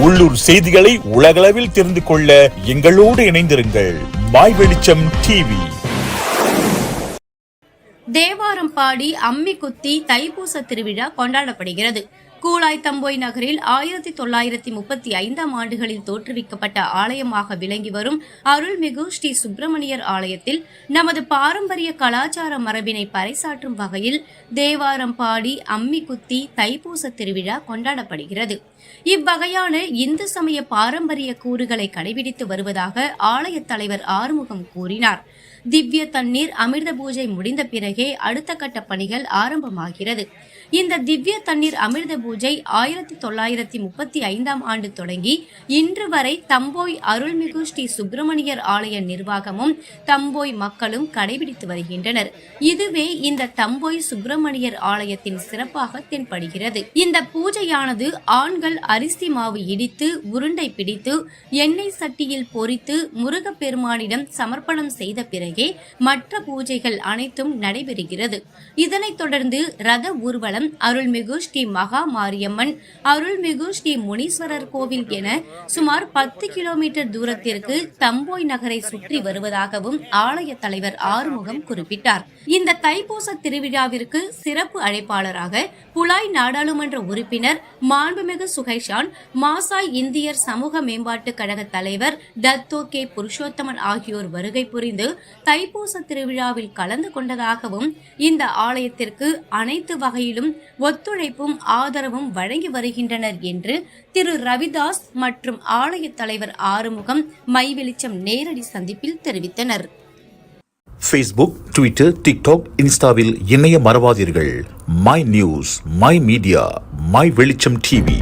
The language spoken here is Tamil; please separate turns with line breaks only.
உள்ளூர் செய்திகளை உலகளவில் தெரிந்து கொள்ள எங்களோடு இணைந்திருங்கள். மாய் வெளிச்சம் டிவி.
தேவாரம்பாடி அம்மி குத்தி தைப்பூச திருவிழா கொண்டாடப்படுகிறது. கூலாய் தம்போய் நகரில் 1935ஆம் ஆண்டுகளில் தோற்றுவிக்கப்பட்ட ஆலயமாக விளங்கி வரும் அருள்மிகு ஸ்ரீ சுப்பிரமணியர் ஆலயத்தில் நமது பாரம்பரிய கலாச்சார மரபினை பறைசாற்றும் வகையில் தேவாரம்பாடி அம்மி குத்தி தைப்பூச திருவிழா கொண்டாடப்படுகிறது. இவ்வகையான இந்து சமய பாரம்பரிய கூறுகளை கடைபிடித்து வருவதாக ஆலய தலைவர் ஆறுமுகம் கூறினார். திவ்ய தண்ணீர் அமிர்த பூஜை முடிந்த பிறகே அடுத்த கட்ட பணிகள் ஆரம்பமாகிறது. இந்த திவ்ய தண்ணீர் அமிர்த பூஜை 1935ஆம் ஆண்டு தொடங்கி இன்று வரை தம்போய் அருள்மிகு ஸ்ரீ சுப்பிரமணியர் ஆலய நிர்வாகமும் தம்போய் மக்களும் கடைபிடித்து வருகின்றனர். இதுவே இந்த தம்போய் சுப்பிரமணியர் ஆலயத்தின் சிறப்பாக தென்படுகிறது. இந்த பூஜையானது ஆண்கள் அரிசி மாவு இடித்து உருண்டை பிடித்து எண்ணெய் சட்டியில் பொரித்து முருகப்பெருமானிடம் சமர்ப்பணம் செய்த பிறகே மற்ற பூஜைகள் அனைத்தும் நடைபெறுகிறது. இதனைத் தொடர்ந்து ரத ஊர்வலம் அருள்மிகு ஸ்ரீ மகா மாரியம்மன், அருள்மிகு ஸ்ரீ முனீஸ்வரர் கோவில் என சுமார் 10 கிலோமீட்டர் தூரத்திற்கு தம்போய் நகரை சுற்றி வருவதாகவும் ஆலய தலைவர் ஆறுமுகம் குறிப்பிட்டார். இந்த தைப்பூச திருவிழாவிற்கு சிறப்பு அழைப்பாளராக புலாய் நாடாளுமன்ற உறுப்பினர் மாண்புமிகு சுகைஷான், மாசாய் இந்தியர் சமூக மேம்பாட்டு கழக தலைவர் டத்தோ கே புருஷோத்தமன் ஆகியோர் வருகை புரிந்து தைப்பூச திருவிழாவில் கலந்து கொண்டதாகவும் இந்த ஆலயத்திற்கு அனைத்து வகையிலும் ஒத்துழைப்பும் ஆதரவும் வழங்கி வருகின்றனர் என்று திரு ரவிதாஸ் மற்றும் ஆலய தலைவர் ஆறுமுகம் மை வெளிச்சம் நேரடி சந்திப்பில் தெரிவித்தனர்.
Facebook, Twitter, TikTok, இன்ஸ்டாவில் இணைய மறவாதீர்கள். My news, my media, my வெளிச்சம் டிவி.